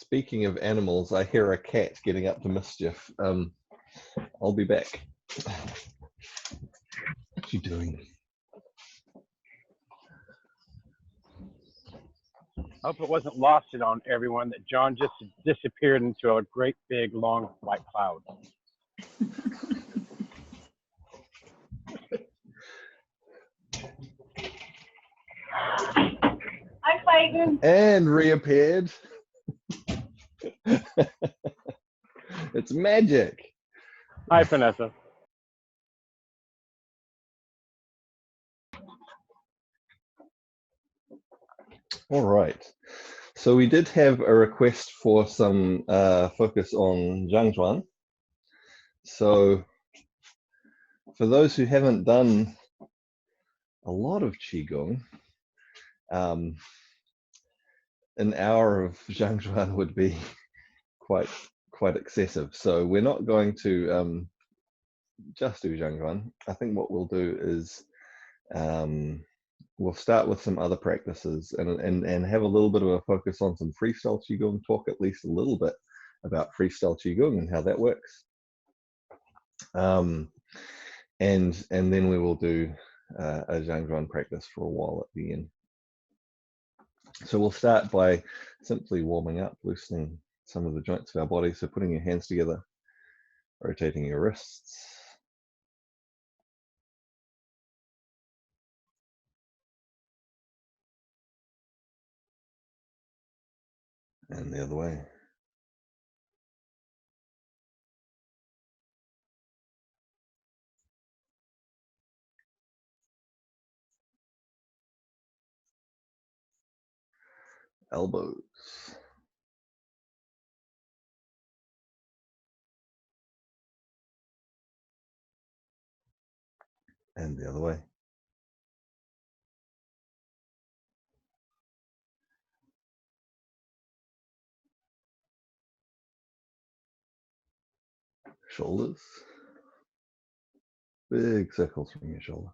Speaking of animals, I hear a cat getting up to mischief. I'll be back. What's she doing? I hope it wasn't lost on everyone that John just disappeared into a great big long white cloud. Hi, Clayton. And reappeared. It's magic. Hi, Vanessa. All right. So we did have a request for some focus on Zhan Zhuang. So for those who haven't done a lot of Qigong, an hour of Zhan Zhuang would be quite excessive. So we're not going to just do Zhan Zhuang. I think what we'll do is we'll start with some other practices and have a little bit of a focus on some freestyle Qigong, talk at least a little bit about freestyle Qigong and how that works. And then we will do a Zhan Zhuang practice for a while at the end. So we'll start by simply warming up, loosening some of the joints of our body. So putting your hands together, rotating your wrists. And the other way. Elbows. And the other way. Shoulders. Big circles from your shoulder.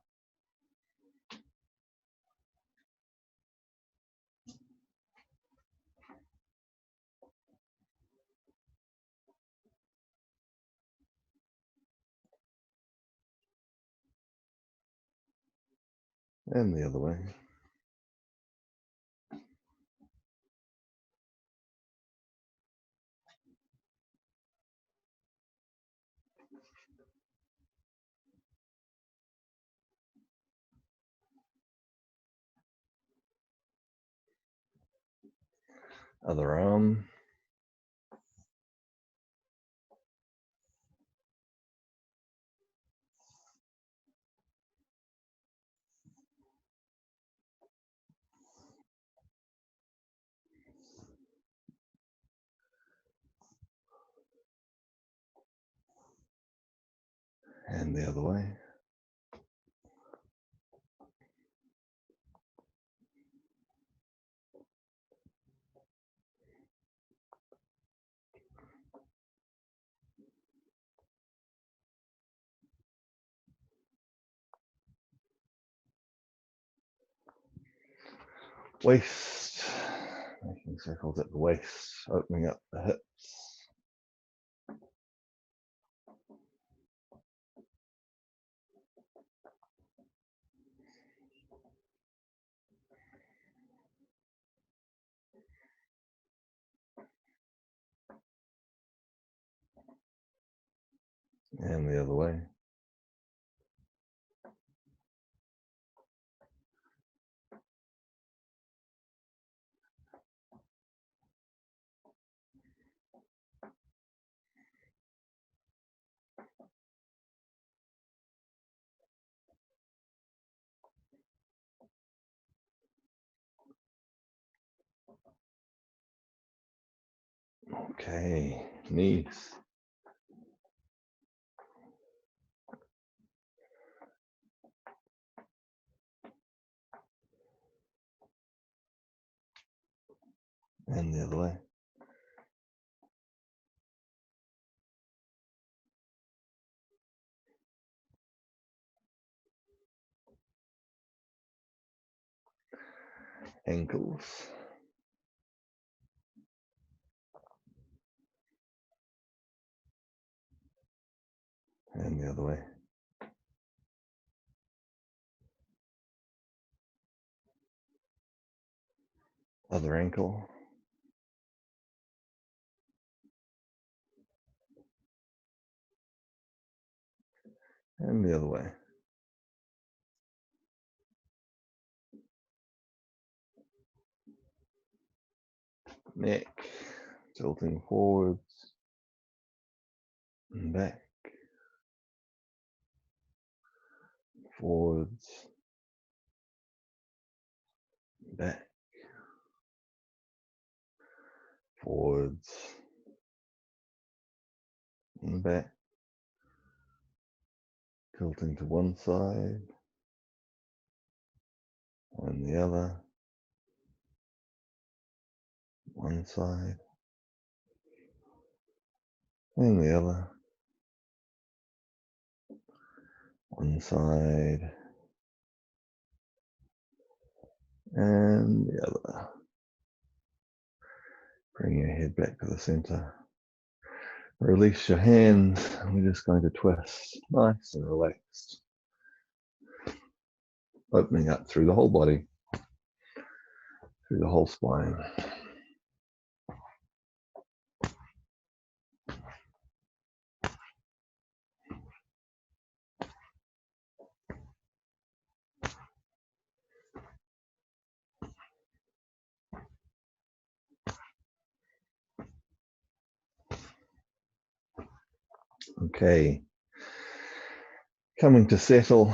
And the other way. Other arm. And the other way. Waist, making circles at the waist, opening up the hips. And the other way. Okay, knees. And the other way. Ankles. And the other way. Other ankle. And the other way. Neck tilting forwards and back, forwards, back, forwards and back, tilting to one side and the other, one side and the other, one side and the other. Bring your head back to the center. Release your hands. We're just going to twist, nice and relaxed. Opening up through the whole body, through the whole spine. Okay, coming to settle,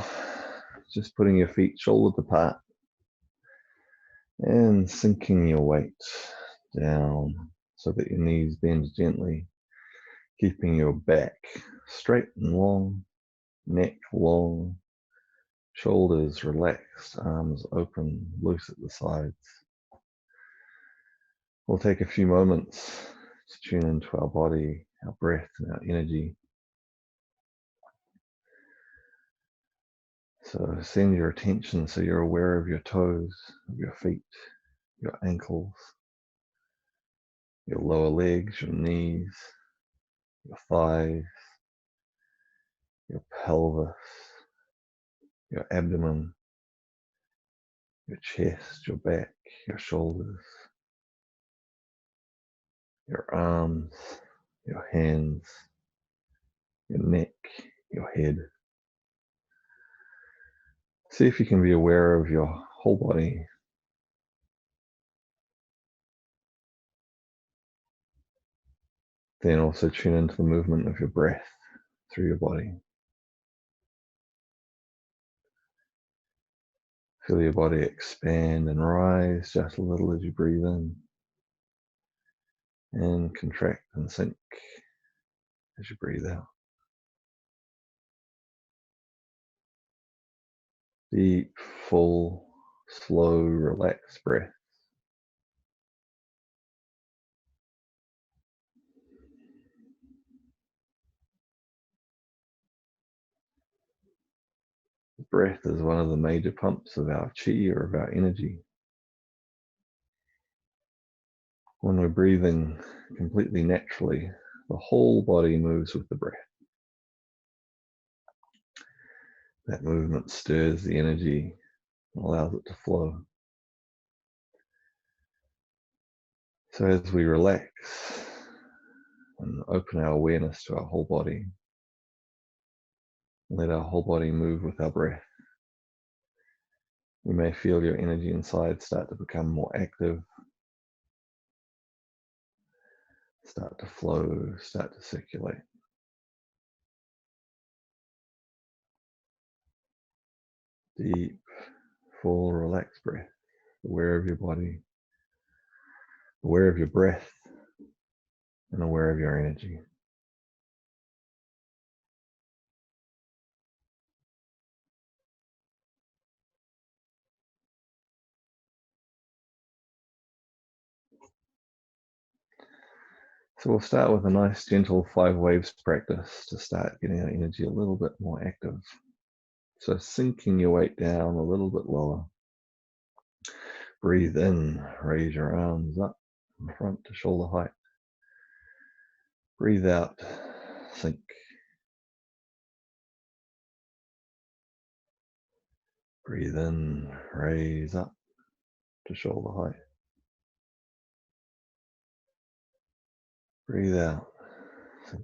just putting your feet shoulder apart and sinking your weight down so that your knees bend gently, keeping your back straight and long, neck long, shoulders relaxed, arms open, loose at the sides. We'll take a few moments to tune into our body, our breath, and our energy. So send your attention so you're aware of your toes, of your feet, your ankles, your lower legs, your knees, your thighs, your pelvis, your abdomen, your chest, your back, your shoulders, your arms, your hands, your neck, your head. See if you can be aware of your whole body. Then also tune into the movement of your breath through your body. Feel your body expand and rise just a little as you breathe in, and contract and sink as you breathe out. Deep, full, slow, relaxed breath. Breath is one of the major pumps of our chi or of our energy. When we're breathing completely naturally, the whole body moves with the breath. That movement stirs the energy and allows it to flow. So as we relax and open our awareness to our whole body, let our whole body move with our breath, you may feel your energy inside start to become more active, start to flow, start to circulate. Deep, full, relaxed breath, aware of your body, aware of your breath, and aware of your energy. So we'll start with a nice gentle 5 waves practice to start getting our energy a little bit more active. So sinking your weight down a little bit lower. Breathe in, raise your arms up in front to shoulder height. Breathe out, sink. Breathe in, raise up to shoulder height. Breathe out, sink.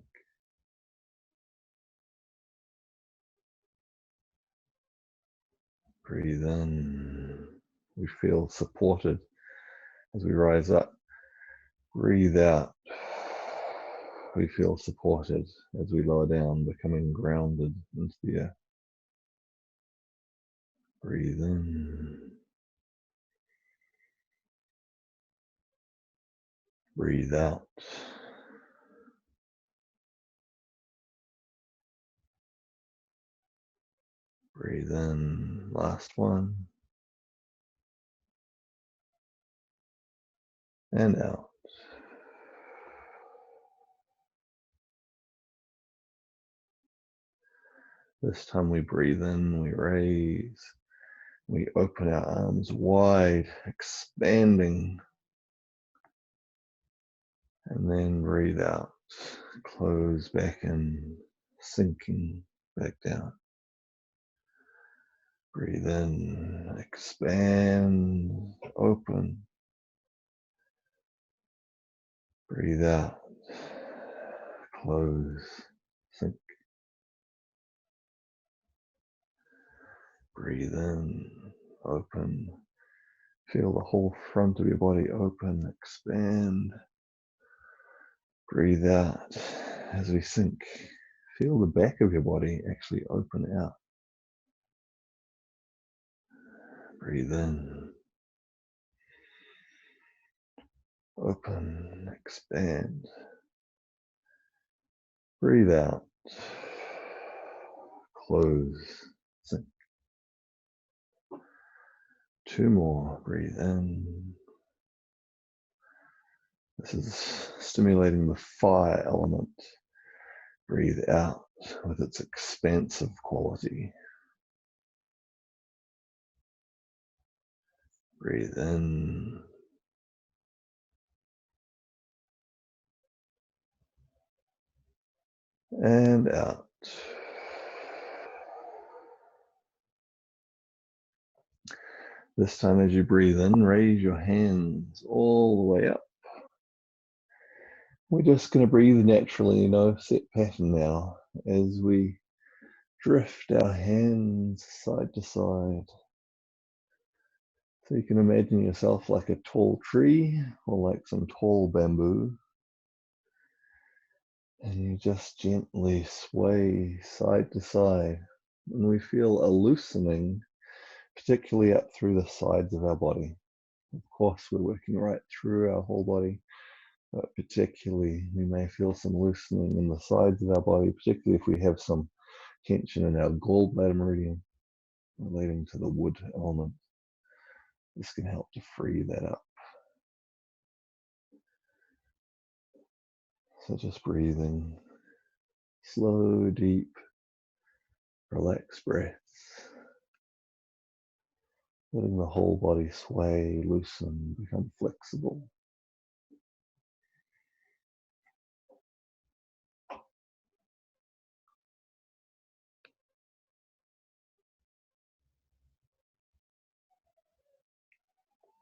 Breathe in. We feel supported as we rise up. Breathe out. We feel supported as we lower down, becoming grounded into the earth. Breathe in. Breathe out. Breathe in. Last one. And out. This time we breathe in, we raise, we open our arms wide, expanding, and then breathe out, close back in, sinking back down. Breathe in, expand, open. Breathe out, close, sink. Breathe in, open. Feel the whole front of your body open, expand. Breathe out as we sink. Feel the back of your body actually open out. Breathe in. Open, expand. Breathe out. Close, sink. Two more. Breathe in. This is stimulating the fire element. Breathe out with its expansive quality. Breathe in. And out. This time as you breathe in, raise your hands all the way up. We're just going to breathe naturally, no set pattern now, as we drift our hands side to side. So you can imagine yourself like a tall tree or like some tall bamboo. And you just gently sway side to side. And we feel a loosening, particularly up through the sides of our body. Of course, we're working right through our whole body, but particularly we may feel some loosening in the sides of our body, particularly if we have some tension in our gallbladder meridian relating to the wood element. This can help to free that up. So just breathing, slow, deep, relaxed breaths, letting the whole body sway, loosen, become flexible.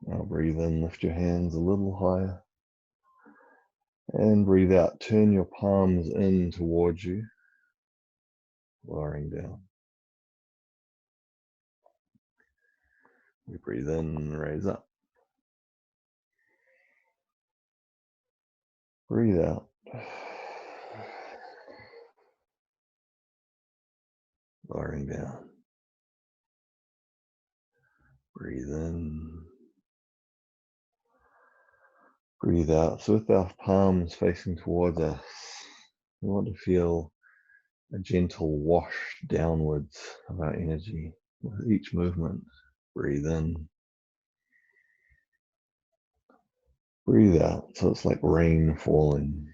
Now breathe in, lift your hands a little higher. And breathe out, turn your palms in towards you, lowering down. We breathe in, raise up. Breathe out. Lowering down. Breathe in. Breathe out. So with our palms facing towards us, we want to feel a gentle wash downwards of our energy with each movement. Breathe in. Breathe out. So it's like rain falling.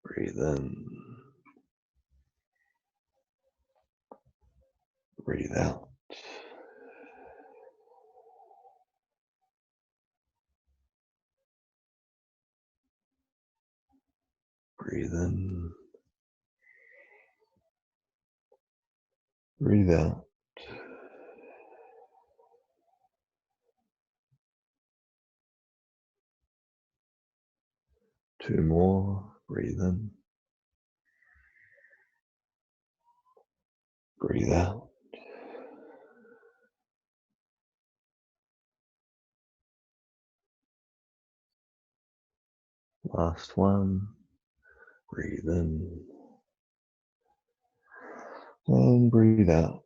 Breathe in. Breathe out. Breathe in. Breathe out. Two more. Breathe in. Breathe out. Last one. Breathe in. And breathe out.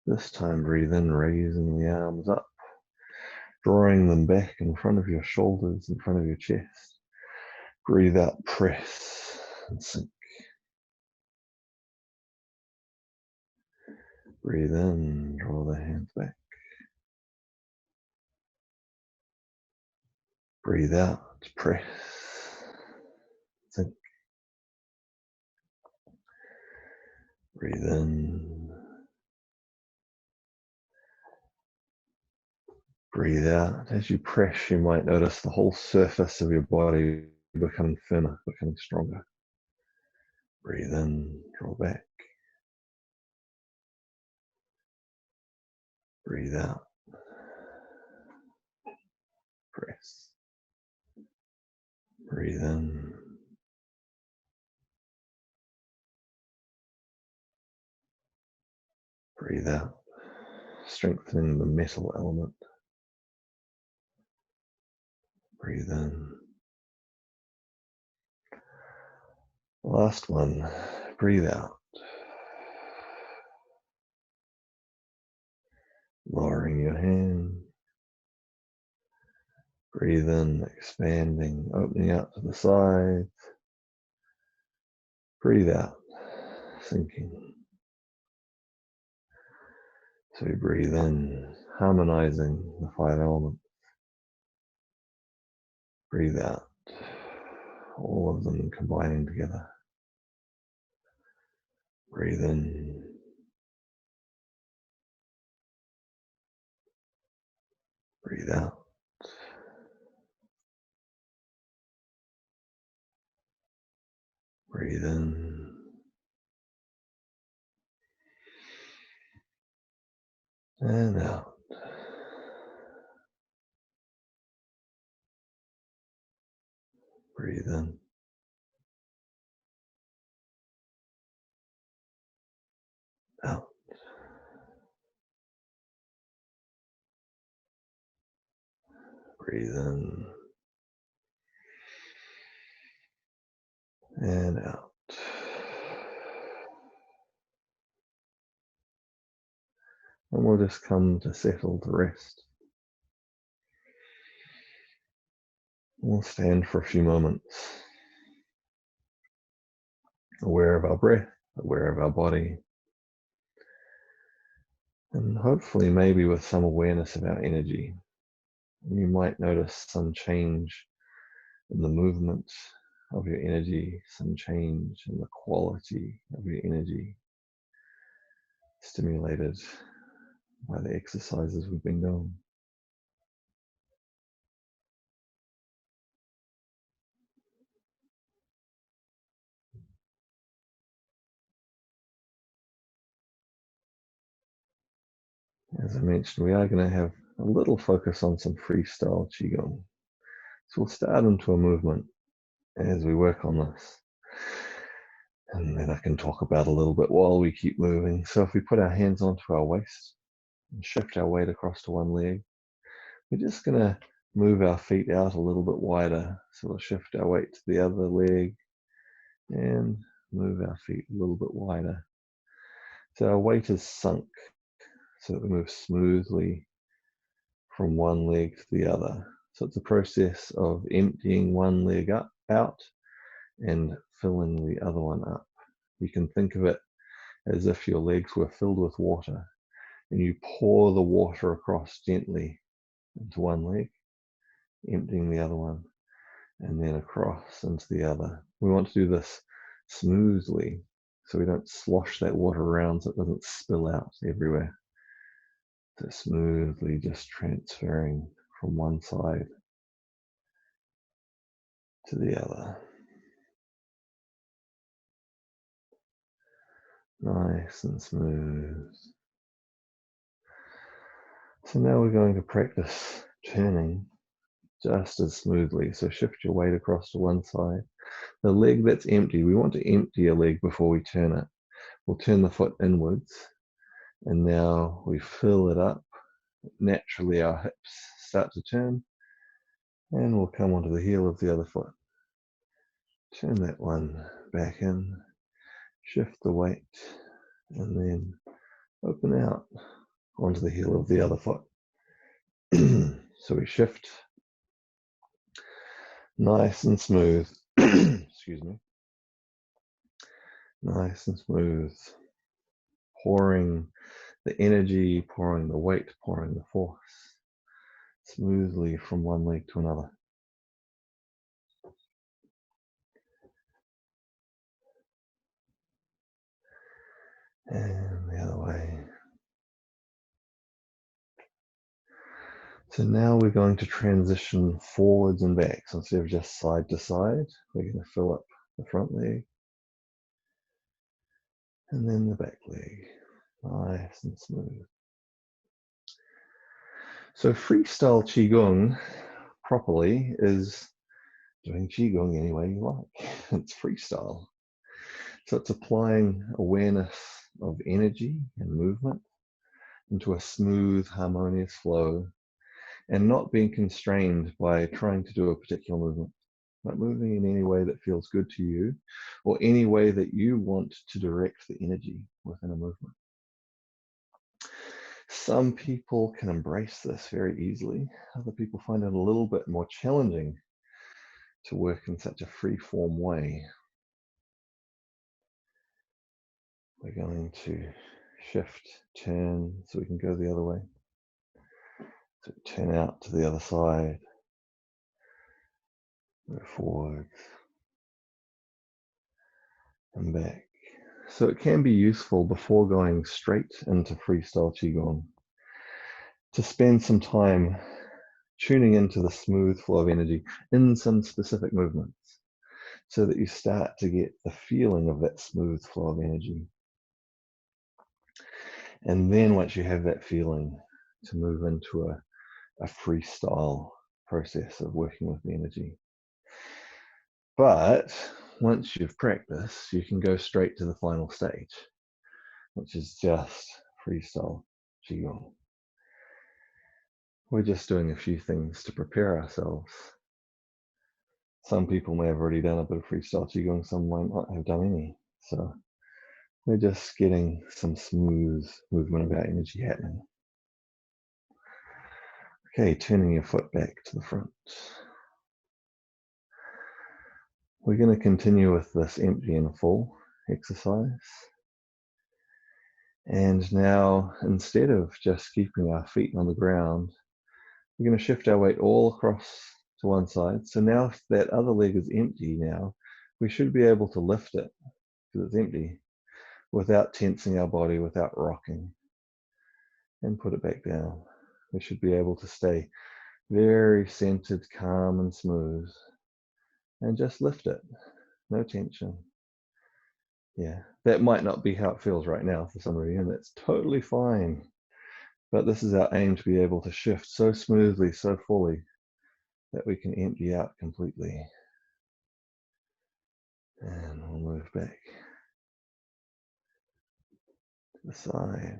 This time breathe in, raising the arms up, drawing them back in front of your shoulders, in front of your chest. Breathe out, press and sink. Breathe in, draw the hands back. Breathe out, press, sink. Breathe in. Breathe out. As you press, you might notice the whole surface of your body becoming thinner, becoming stronger. Breathe in, draw back. Breathe out. Press. Breathe in. Breathe out, strengthening the metal element. Breathe in. Last one, breathe out. Lowering your hand. Breathe in, expanding, opening out to the sides. Breathe out, sinking. So you breathe in, harmonizing the five elements. Breathe out, all of them combining together. Breathe in. Breathe out. Breathe in. And out. Breathe in. Out. Breathe in. And out. And we'll just come to settle to rest. We'll stand for a few moments, aware of our breath, aware of our body, and hopefully maybe with some awareness of our energy. You might notice some change in the movement of your energy, some change in the quality of your energy, stimulated by the exercises we've been doing. As I mentioned, we are going to have a little focus on some freestyle Qigong. So we'll start into a movement as we work on this. And then I can talk about a little bit while we keep moving. So if we put our hands onto our waist and shift our weight across to one leg, we're just going to move our feet out a little bit wider. So we'll shift our weight to the other leg and move our feet a little bit wider. So our weight is sunk so that we move smoothly from one leg to the other. So it's a process of emptying one leg out and filling the other one up. You can think of it as if your legs were filled with water and you pour the water across gently into one leg, emptying the other one, and then across into the other. We want to do this smoothly so we don't slosh that water around so it doesn't spill out everywhere. So smoothly just transferring from one side to the other. Nice and smooth. So now we're going to practice turning just as smoothly. So shift your weight across to one side. The leg that's empty, we want to empty a leg before we turn it. We'll turn the foot inwards, and now we fill it up. Naturally our hips start to turn, and we'll come onto the heel of the other foot. Turn that one back in, shift the weight, and then open out onto the heel of the other foot. So we shift nice and smooth. Excuse me. Nice and smooth. Pouring the energy, pouring the weight, pouring the force smoothly from one leg to another. And the other way. So now we're going to transition forwards and back. So instead of just side to side, we're going to fill up the front leg and then the back leg. Nice and smooth. So freestyle Qigong properly is doing Qigong any way you like. It's freestyle. So it's applying awareness of energy and movement into a smooth, harmonious flow, and not being constrained by trying to do a particular movement, but moving in any way that feels good to you, or any way that you want to direct the energy within a movement. Some people can embrace this very easily. Other people find it a little bit more challenging to work in such a free-form way. We're going to shift, turn, so we can go the other way. So turn out to the other side, go forward and back. So it can be useful before going straight into freestyle Qigong to spend some time tuning into the smooth flow of energy in some specific movements so that you start to get the feeling of that smooth flow of energy. And then once you have that feeling, to move into a freestyle process of working with the energy. But once you've practiced, you can go straight to the final stage, which is just freestyle Qigong. We're just doing a few things to prepare ourselves. Some people may have already done a bit of freestyle Qigong, some might not have done any. So we're just getting some smooth movement of our energy happening. Okay, turning your foot back to the front. We're going to continue with this empty and full exercise. And now, instead of just keeping our feet on the ground, we're going to shift our weight all across to one side. So now if that other leg is empty now, we should be able to lift it, because it's empty, without tensing our body, without rocking, and put it back down. We should be able to stay very centered, calm, and smooth, and just lift it. No tension. Yeah, that might not be how it feels right now for some of you, and that's totally fine. But this is our aim, to be able to shift so smoothly, so fully, that we can empty out completely. And we'll move back to the side.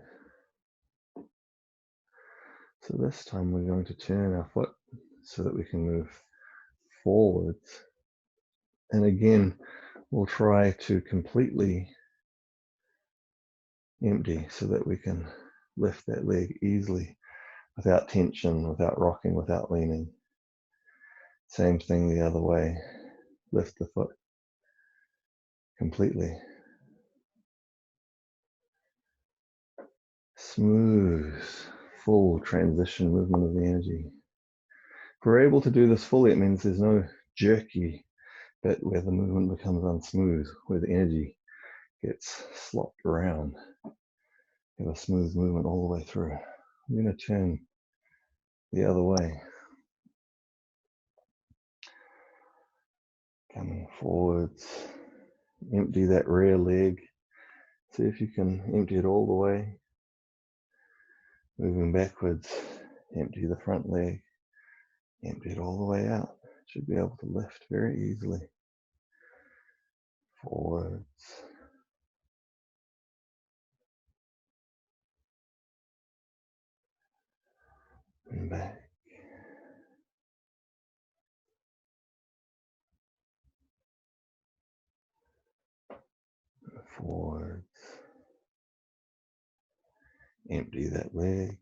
So this time we're going to turn our foot so that we can move forwards. And again, we'll try to completely empty so that we can lift that leg easily without tension, without rocking, without leaning. Same thing the other way. Lift the foot completely. Smooth, full transition movement of the energy. If we're able to do this fully, it means there's no jerky bit where the movement becomes unsmooth, where the energy gets slopped around. You have a smooth movement all the way through. I'm going to turn the other way. Coming forwards, empty that rear leg. See if you can empty it all the way. Moving backwards, empty the front leg, empty it all the way out. Should be able to lift very easily. Forwards. And back. Forwards. Empty that leg.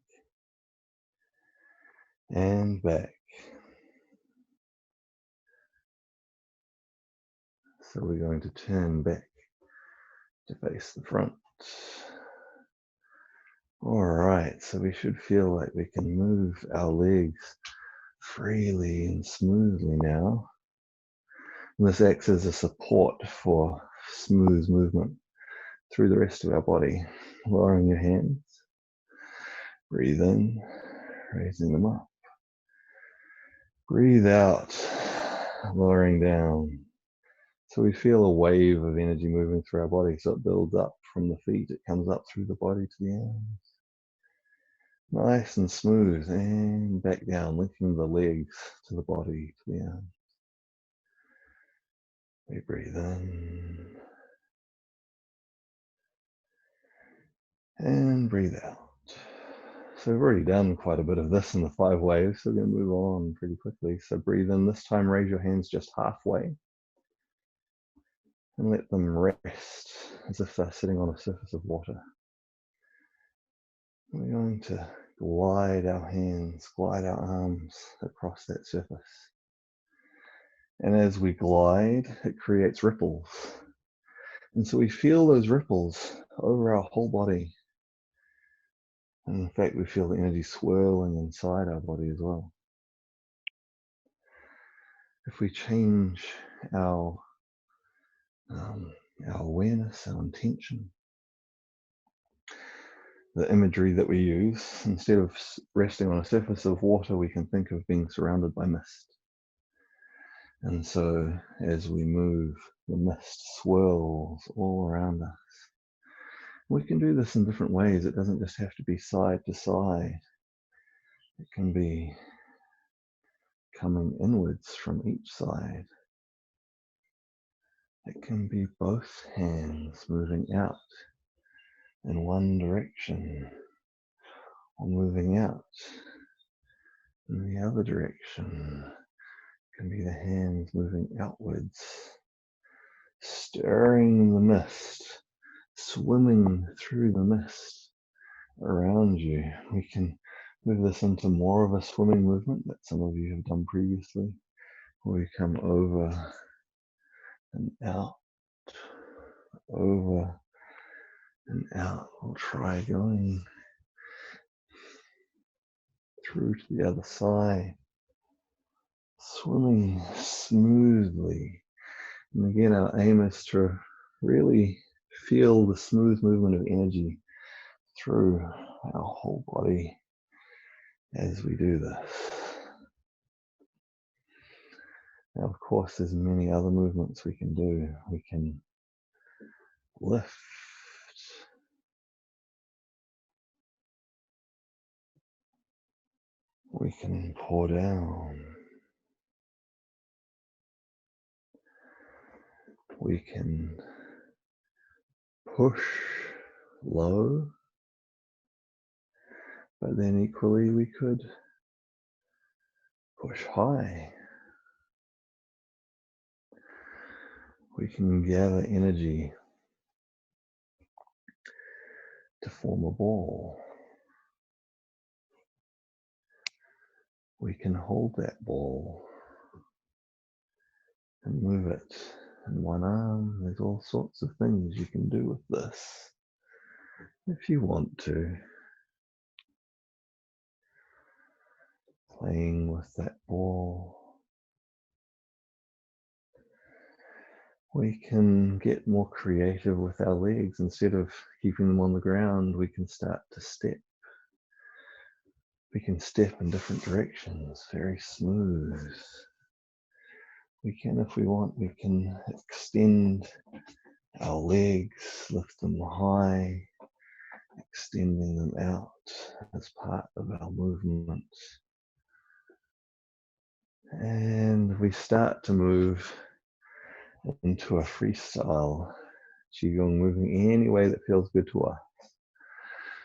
And back. So we're going to turn back to face the front. All right, so we should feel like we can move our legs freely and smoothly now. And this acts as a support for smooth movement through the rest of our body. Lowering your hands, breathe in, raising them up. Breathe out, lowering down. So we feel a wave of energy moving through our body. So it builds up from the feet, it comes up through the body to the arms. Nice and smooth, and back down, linking the legs to the body, to the arms. We breathe in and breathe out. So we've already done quite a bit of this in the 5 waves, so we're going to move on pretty quickly. So breathe in, this time raise your hands just halfway and let them rest as if they're sitting on a surface of water. We're going to glide our hands, glide our arms across that surface. And as we glide, it creates ripples. And so we feel those ripples over our whole body. And in fact, we feel the energy swirling inside our body as well. If we change our awareness, our intention, the imagery that we use, instead of resting on a surface of water, we can think of being surrounded by mist. And so as we move, the mist swirls all around us. We can do this in different ways. It doesn't just have to be side to side. It can be coming inwards from each side. It can be both hands moving out in one direction, or moving out in the other direction. It can be the hands moving outwards, stirring the mist, swimming through the mist around you. We can move this into more of a swimming movement that some of you have done previously, where we come over and out, over and out. We'll try going through to the other side, swimming smoothly. And again, our aim is to really feel the smooth movement of energy through our whole body as we do this. Now, of course, there's many other movements we can do. We can lift. We can pour down. We can push low, but then equally we could push high. We can gather energy to form a ball. We can hold that ball and move it in one arm. There's all sorts of things you can do with this if you want to. Playing with that ball. We can get more creative with our legs. Instead of keeping them on the ground, we can start to step. We can step in different directions, very smooth. We can, if we want, we can extend our legs, lift them high, extending them out as part of our movement. And we start to move into a freestyle Qigong, moving any way that feels good to us.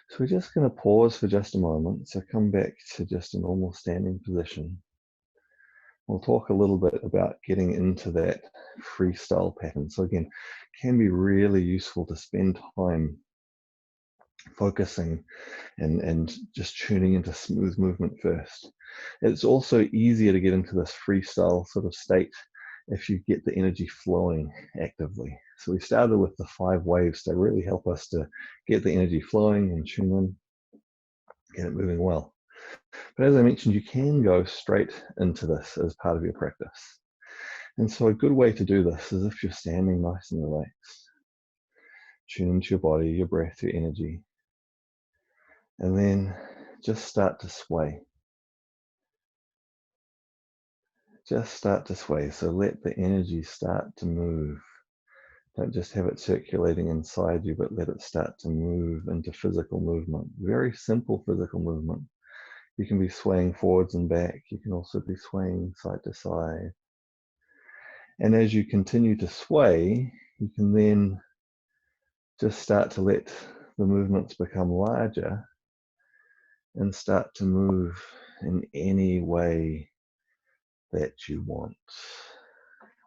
So we're just going to pause for just a moment. So come back to just a normal standing position. We'll talk a little bit about getting into that freestyle pattern. So again, it can be really useful to spend time focusing and just tuning into smooth movement first. It's also easier to get into this freestyle sort of state if you get the energy flowing actively. So we started with the 5 waves to really help us to get the energy flowing and tune in, get it moving well. But as I mentioned, you can go straight into this as part of your practice. And so a good way to do this is if you're standing nice and relaxed. Tune into your body, your breath, your energy. And then just start to sway. Just start to sway. So let the energy start to move. Don't just have it circulating inside you, but let it start to move into physical movement. Very simple physical movement. You can be swaying forwards and back. You can also be swaying side to side. And as you continue to sway, you can then just start to let the movements become larger and start to move in any way that you want,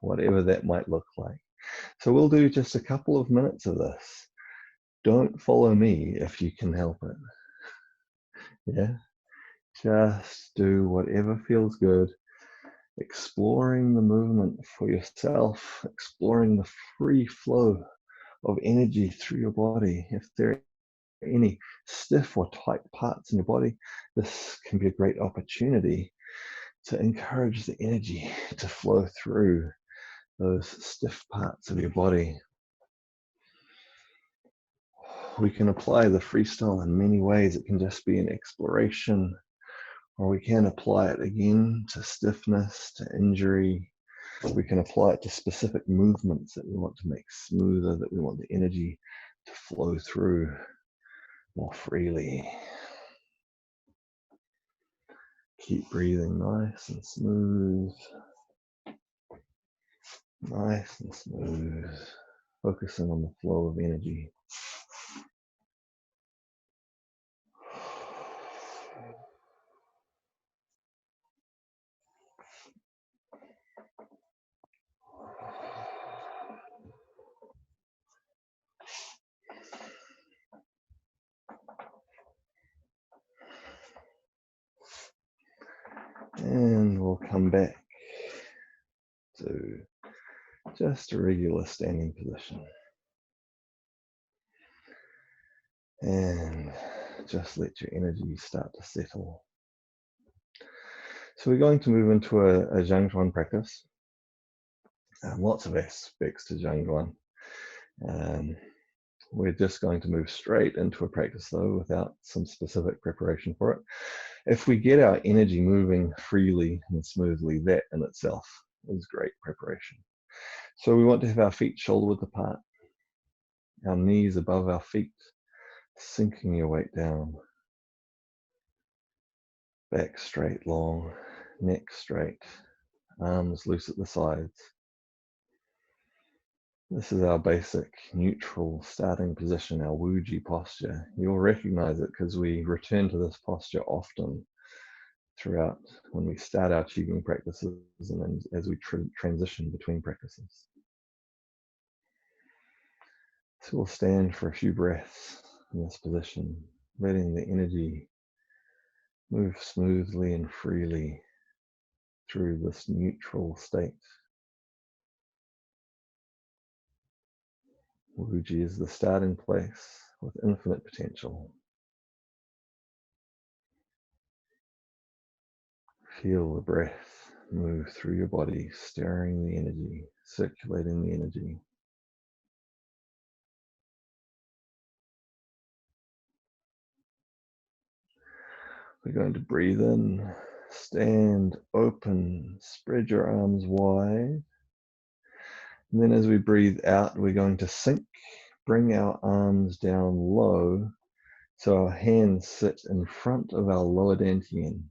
whatever that might look like. So we'll do just a couple of minutes of this. Don't follow me if you can help it. Yeah, just do whatever feels good, exploring the movement for yourself, exploring the free flow of energy through your body. If there are any stiff or tight parts in your body, this can be a great opportunity to encourage the energy to flow through those stiff parts of your body. We can apply the freestyle in many ways. It can just be an exploration, or we can apply it again to stiffness, to injury. We can apply it to specific movements that we want to make smoother, that we want the energy to flow through more freely. Keep breathing nice and smooth. Nice and smooth. Focusing on the flow of energy. And we'll come back to just a regular standing position. And just let your energy start to settle. So we're going to move into a Zhan Zhuang practice. Lots of aspects to Zhan Zhuang. We're just going to move straight into a practice though, without some specific preparation for it. If we get our energy moving freely and smoothly, that in itself is great preparation. So we want to have our feet shoulder width apart, our knees above our feet, sinking your weight down. Back straight, long, neck straight, arms loose at the sides. This is our basic neutral starting position, our Wuji posture. You'll recognize it because we return to this posture often throughout when we start our Qigong practices and then as we transition between practices. So we'll stand for a few breaths in this position, letting the energy move smoothly and freely through this neutral state. Wuji is the starting place with infinite potential. Feel the breath move through your body, stirring the energy, circulating the energy. We're going to breathe in stand open, spread your arms wide. And then as we breathe out, we're going to sink, bring our arms down low so our hands sit in front of our lower dantian.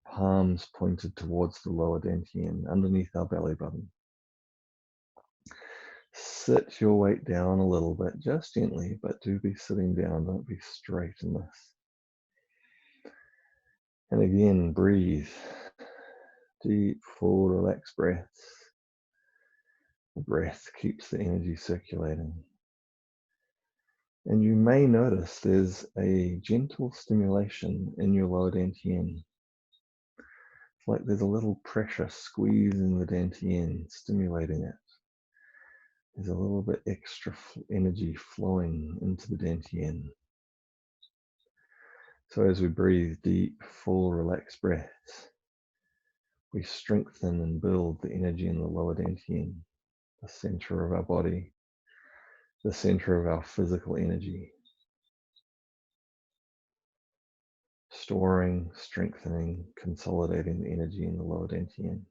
Palms pointed towards the lower dantian, underneath our belly button. Sit your weight down a little bit, just gently, but do be sitting down, don't be straight in this. And again, breathe. Deep, full, relaxed breaths. The breath keeps the energy circulating. And you may notice there's a gentle stimulation in your lower dantian. It's like there's a little pressure squeezing the dantian, stimulating it. There's a little bit extra energy flowing into the dantian. So as we breathe deep, full, relaxed breaths, we strengthen and build the energy in the lower dantian, the center of our body, the center of our physical energy. Storing, strengthening, consolidating the energy in the lower dantian.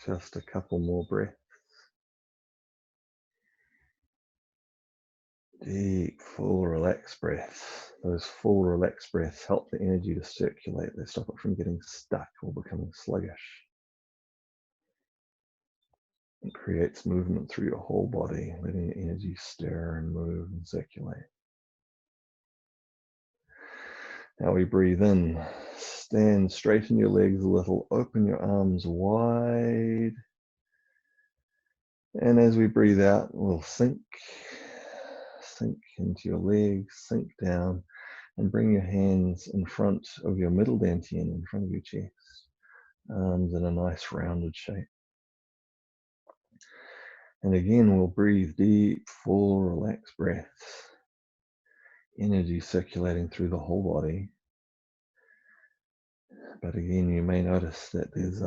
Just a couple more breaths. Deep, full, relaxed breaths. Those full, relaxed breaths help the energy to circulate. They stop it from getting stuck or becoming sluggish. It creates movement through your whole body, letting the energy stir and move and circulate. Now we breathe in. Stand, straighten your legs a little, open your arms wide. And as we breathe out, we'll sink into your legs, sink down, and bring your hands in front of your middle dantian, in front of your chest. Arms in a nice rounded shape. And again, we'll breathe deep, full, relaxed breaths. Energy circulating through the whole body. But again, you may notice that there's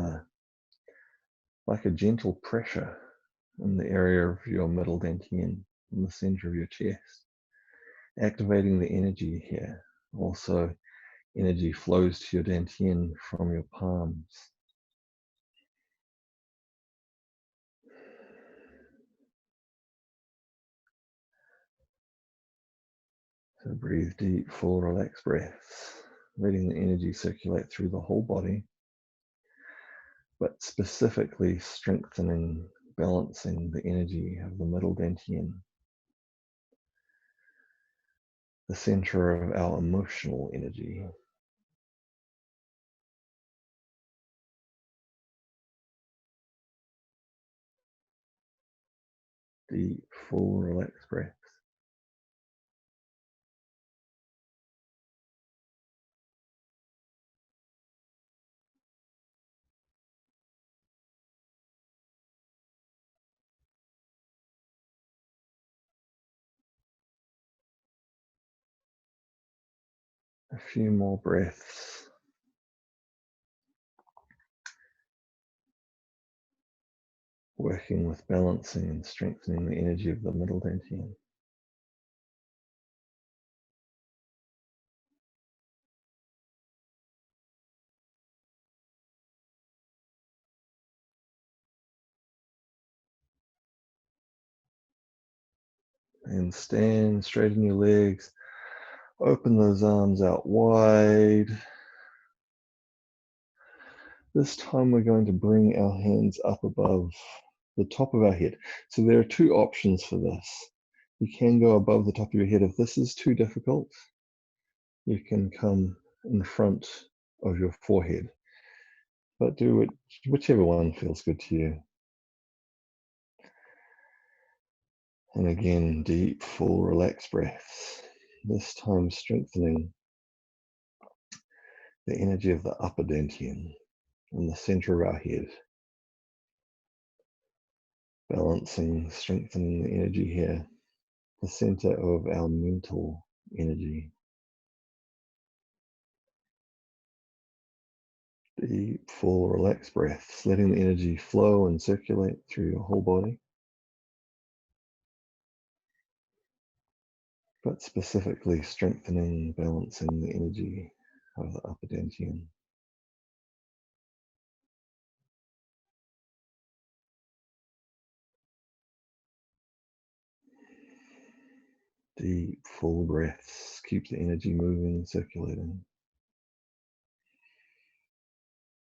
like a gentle pressure in the area of your middle dantian, in the center of your chest, activating the energy here. Also, energy flows to your dantian from your palms. So breathe deep, full, relaxed breaths, letting the energy circulate through the whole body, but specifically strengthening, balancing the energy of the middle dantian, the center of our emotional energy. Deep, full, relaxed breaths. A few more breaths. Working with balancing and strengthening the energy of the middle dantian. And stand, straighten your legs, open those arms out wide. This time we're going to bring our hands up above the top of our head. So there are two options for this. You can go above the top of your head. If this is too difficult, you can come in front of your forehead. But do it, whichever one feels good to you. And again, deep, full, relaxed breaths. This time strengthening the energy of the upper dantian in the center of our head. Balancing, strengthening the energy here, the center of our mental energy. Deep, full, relaxed breaths, letting the energy flow and circulate through your whole body, but specifically strengthening, balancing the energy of the upper dantian. Deep, full breaths keep the energy moving, circulating.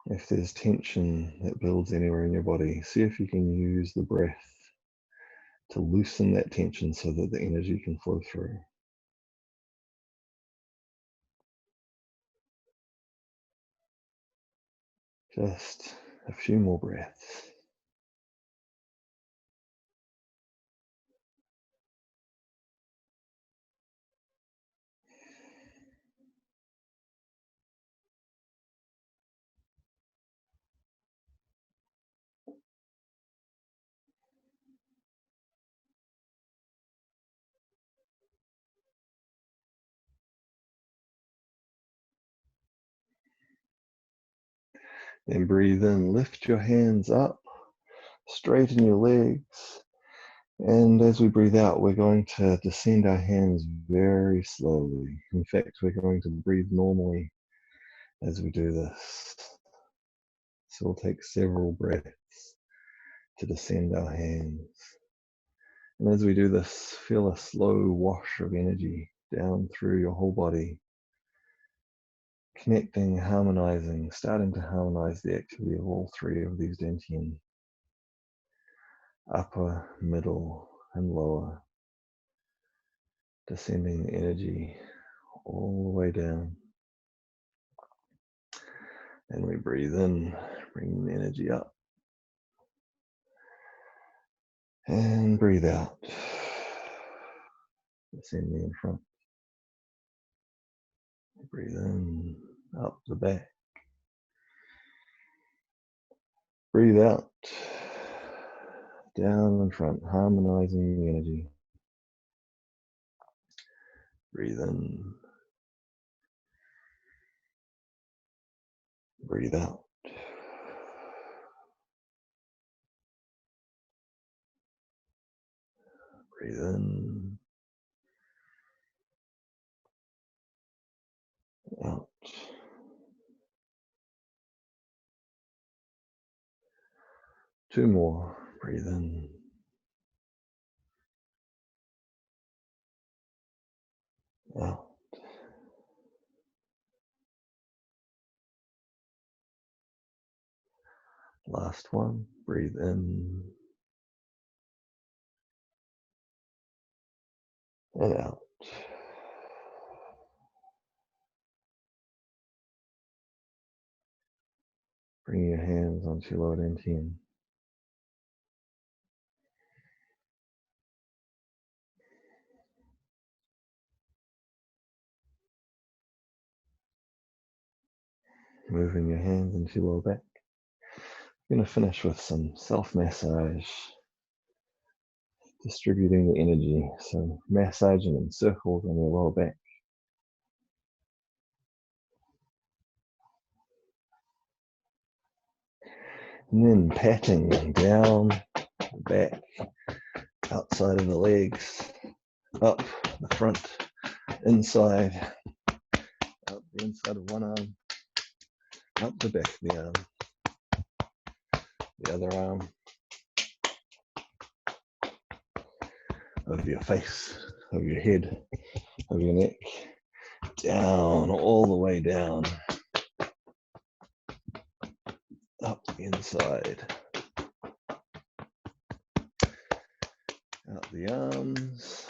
If there's tension that builds anywhere in your body, see if you can use the breath to loosen that tension so that the energy can flow through. Just a few more breaths. Then breathe in, lift your hands up, straighten your legs. And as we breathe out, we're going to descend our hands very slowly. In fact, we're going to breathe normally as we do this. So we'll take several breaths to descend our hands. And as we do this, feel a slow wash of energy down through your whole body, connecting, harmonizing, starting to harmonize the activity of all three of these dantian, upper, middle, and lower, descending the energy all the way down. And we breathe in, bringing the energy up. And breathe out, descending in front. Breathe in, up the back. Breathe out, down in front, harmonizing the energy. Breathe in. Breathe out. Breathe in. Out. Two more. Breathe in. Out. Last one. Breathe in. And out. Bring your hands onto your lower dantian. Moving your hands into your lower back. We're going to finish with some self-massage, distributing the energy. So massaging in circles on your lower back. And then patting down the back, outside of the legs, up the front, inside, up the inside of one arm, up the back of the arm, the other arm, over your face, over your head, over your neck, down, all the way down, up the inside, out the arms,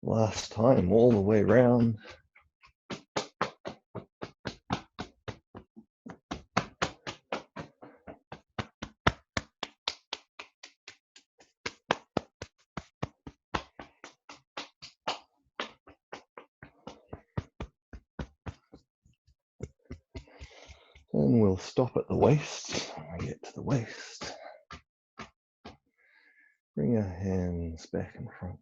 last time, all the way round. And we'll stop at the waist. When we get to the waist, bring our hands back in front.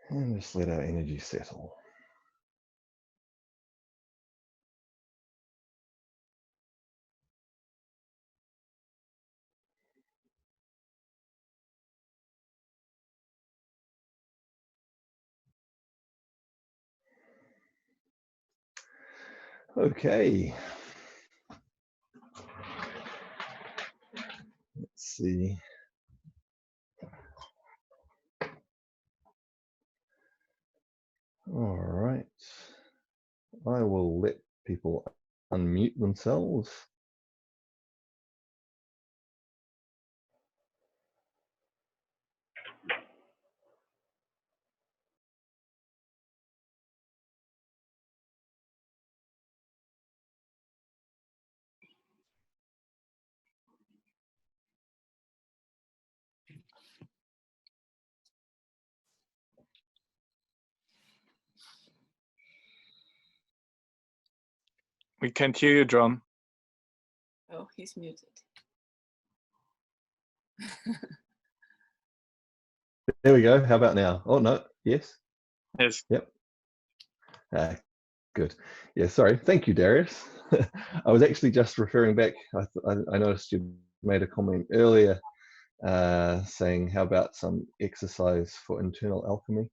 And just let our energy settle. Okay. Let's see. All right. I will let people unmute themselves. We can't hear you, John. Oh, he's muted. There we go. How about now? Oh, no. Yes. Yes. Yep. Good. Yeah, sorry. Thank you, Darius. I was actually just referring back. I noticed you made a comment earlier saying, how about some exercise for internal alchemy?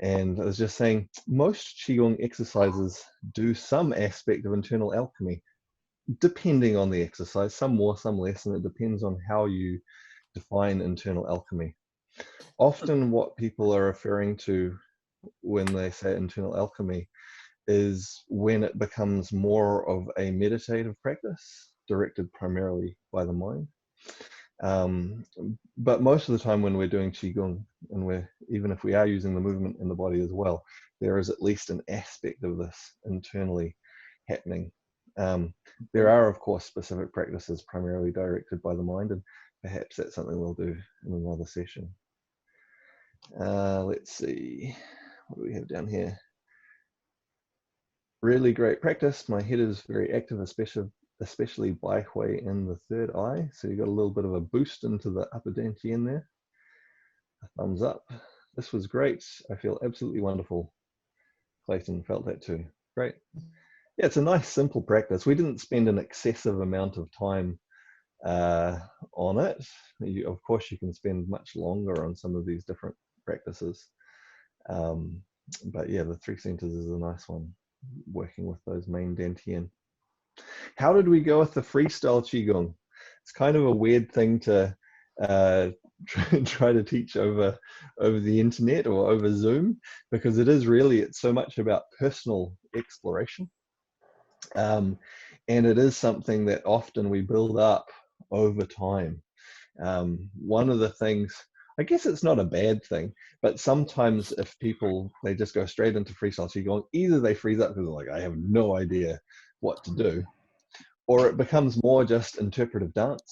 And I was just saying, most Qigong exercises do some aspect of internal alchemy, depending on the exercise, some more, some less, and it depends on how you define internal alchemy. Often what people are referring to when they say internal alchemy is when it becomes more of a meditative practice directed primarily by the mind. But most of the time when we're doing Qigong, and even if we are using the movement in the body as well, there is at least an aspect of this internally happening. There are, of course, specific practices primarily directed by the mind, and perhaps that's something we'll do in another session. Let's see, what do we have down here? Really great practice. My head is very active, especially Bai Hui in the third eye. So you got a little bit of a boost into the upper dantian there. A thumbs up. This was great. I feel absolutely wonderful. Clayton felt that too. Great. Yeah, it's a nice, simple practice. We didn't spend an excessive amount of time on it. Of course, you can spend much longer on some of these different practices. But yeah, the Three Centres is a nice one, working with those main dantian. How did we go with the freestyle Qigong? It's kind of a weird thing to try to teach over the internet or over Zoom, because it's so much about personal exploration. And it is something that often we build up over time. One of the things, I guess it's not a bad thing, but sometimes if people, they just go straight into freestyle Qigong, either they freeze up because they're like, I have no idea what to do, or it becomes more just interpretive dance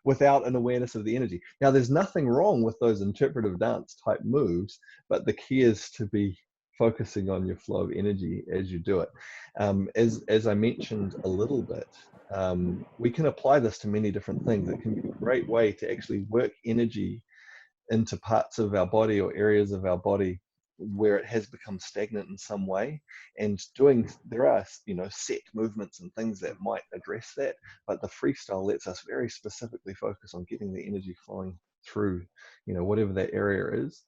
without an awareness of the energy. Now, there's nothing wrong with those interpretive dance type moves, but the key is to be focusing on your flow of energy as you do it. As I mentioned a little bit, we can apply this to many different things. It can be a great way to actually work energy into parts of our body or areas of our body where it has become stagnant in some way, and there are set movements and things that might address that, but the freestyle lets us very specifically focus on getting the energy flowing through whatever that area is.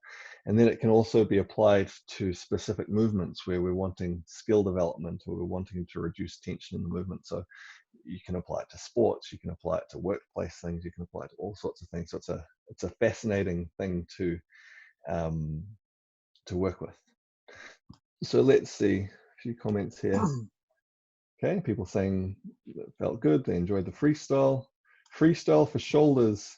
And then it can also be applied to specific movements where we're wanting skill development or we're wanting to reduce tension in the movement. So you can apply it to sports, you can apply it to workplace things, you can apply it to all sorts of things. So it's a fascinating thing to work with. So let's see a few comments here. Okay, people saying it felt good, they enjoyed the freestyle. Freestyle for shoulders.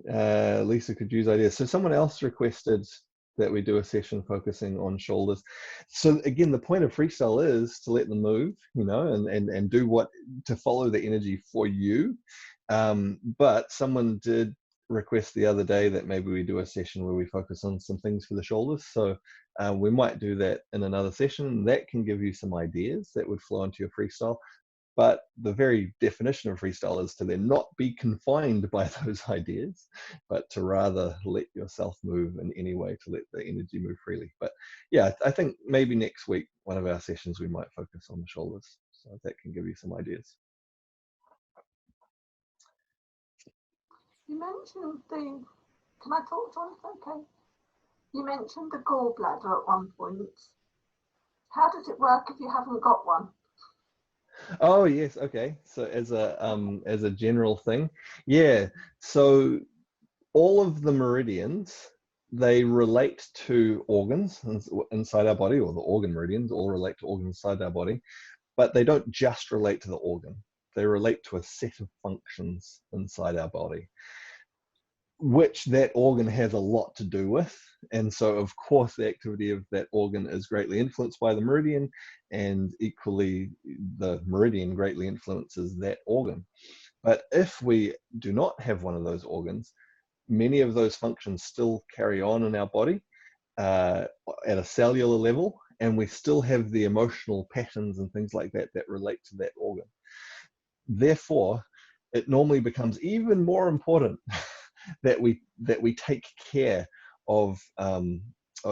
Lisa could use ideas. So someone else requested that we do a session focusing on shoulders. So again, the point of freestyle is to let them move, and do to follow the energy for you. But someone did request the other day that maybe we do a session where we focus on some things for the shoulders. So we might do that in another session. That can give you some ideas that would flow into your freestyle. But the very definition of freestyle is to then not be confined by those ideas, but to rather let yourself move in any way, to let the energy move freely. But yeah, I think maybe next week, one of our sessions, we might focus on the shoulders. So that can give you some ideas. You mentioned the, can I talk, Jonathan? Okay. You mentioned the gallbladder at one point. How does it work if you haven't got one? Oh yes, okay. So as a general thing, yeah. So all of the meridians, they relate to organs inside our body, or the organ meridians all relate to organs inside our body, but they don't just relate to the organ. They relate to a set of functions inside our body, which that organ has a lot to do with. And so of course the activity of that organ is greatly influenced by the meridian, and equally the meridian greatly influences that organ. But if we do not have one of those organs, many of those functions still carry on in our body at a cellular level, and we still have the emotional patterns and things like that that relate to that organ. Therefore, it normally becomes even more important that we take care of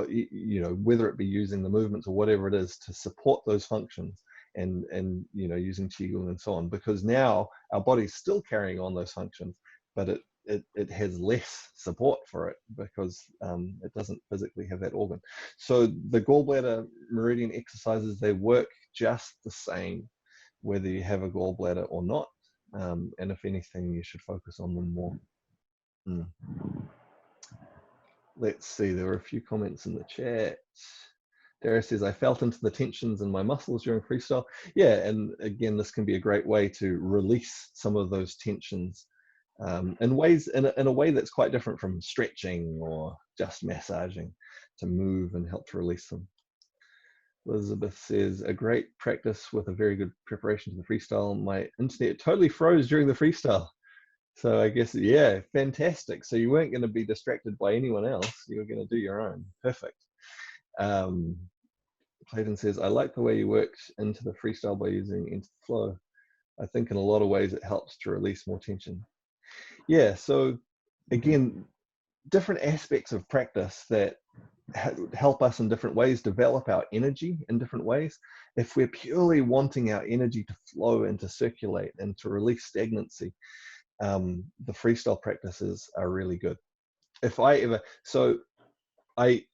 you know, whether it be using the movements or whatever it is to support those functions, and you know, using Qigong and so on, because now our body's still carrying on those functions, but it has less support for it because it doesn't physically have that organ. So the gallbladder meridian exercises, they work just the same whether you have a gallbladder or not, and if anything, you should focus on them more. Let's see, there were a few comments in the chat. Dara says, I felt into the tensions in my muscles during freestyle. Yeah, and again, this can be a great way to release some of those tensions in a way that's quite different from stretching or just massaging, to move and help to release them. Elizabeth says, a great practice with a very good preparation to the freestyle. My internet totally froze during the freestyle. So I guess, yeah, fantastic. So you weren't going to be distracted by anyone else. You were going to do your own. Perfect. Clayton says, I like the way you worked into the freestyle by using into the flow. I think in a lot of ways it helps to release more tension. Yeah, so again, different aspects of practice that help us in different ways develop our energy in different ways. If we're purely wanting our energy to flow and to circulate and to release stagnancy, the freestyle practices are really good. If I ever, so I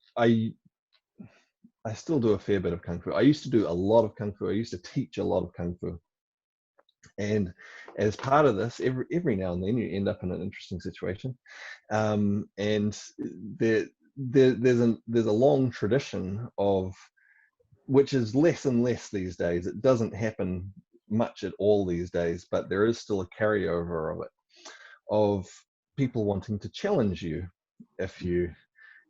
still do a fair bit of Kung Fu. I used to do a lot of Kung Fu. I used to teach a lot of Kung Fu. And as part of this, every now and then you end up in an interesting situation. And there's a long tradition of, which is less and less these days. It doesn't happen much at all these days, but there is still a carryover of it, of people wanting to challenge you if you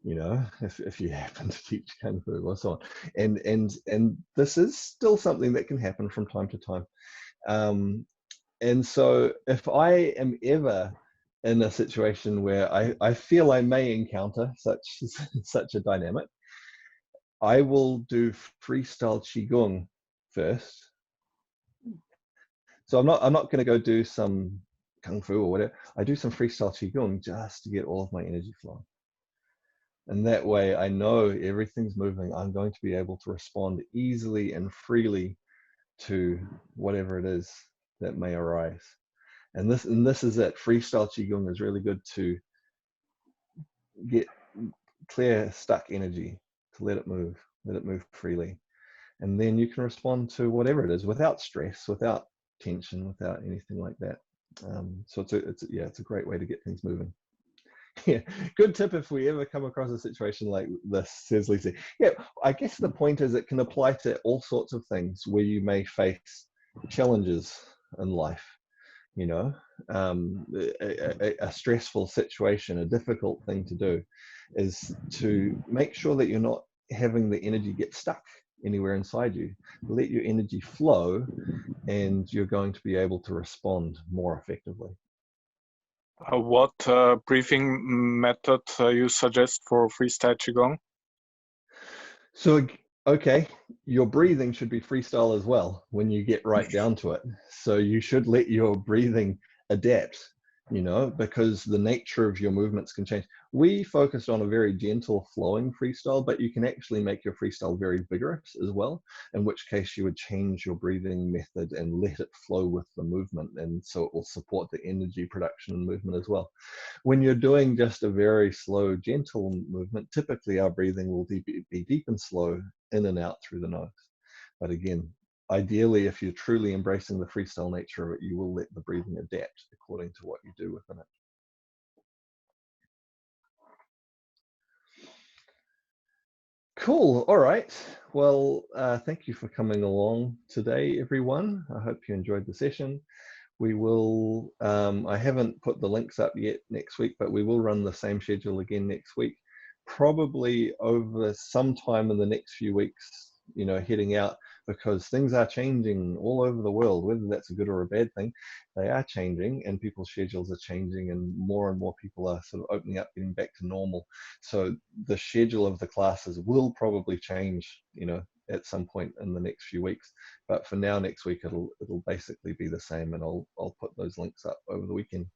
know, if you happen to teach Kung Fu or so on. And this is still something that can happen from time to time. And so if I am ever in a situation where I feel I may encounter such a dynamic, I will do freestyle Qigong first. So I'm not going to go do some Kung Fu or whatever. I do some freestyle Qigong just to get all of my energy flowing. And that way I know everything's moving. I'm going to be able to respond easily and freely to whatever it is that may arise. And this is it. Freestyle Qigong is really good to clear stuck energy, to let it move freely. And then you can respond to whatever it is without stress, without tension, without anything like that. So it's a great way to get things moving. Yeah, good tip if we ever come across a situation like this, says Lisa. Yeah, I guess the point is it can apply to all sorts of things where you may face challenges in life. You know, a stressful situation, a difficult thing to do is to make sure that you're not having the energy get stuck anywhere inside you. Let your energy flow, and you're going to be able to respond more effectively. What breathing method you suggest for freestyle Qigong? So, okay, your breathing should be freestyle as well when you get right down to it. So you should let your breathing adapt, you know, because the nature of your movements can change. We focused on a very gentle flowing freestyle, but you can actually make your freestyle very vigorous as well, in which case you would change your breathing method and let it flow with the movement. And so it will support the energy production and movement as well. When you're doing just a very slow, gentle movement, typically our breathing will be deep and slow in and out through the nose. But again, ideally, if you're truly embracing the freestyle nature of it, you will let the breathing adapt according to what you do within it. Cool. All right. Well, thank you for coming along today, everyone. I hope you enjoyed the session. We will, I haven't put the links up yet next week, but we will run the same schedule again next week, probably over sometime in the next few weeks, you know, heading out, because things are changing all over the world, whether that's a good or a bad thing. They are changing and people's schedules are changing, and more people are sort of opening up, getting back to normal. So the schedule of the classes will probably change, you know, at some point in the next few weeks. But for now, next week, it'll basically be the same, and I'll put those links up over the weekend.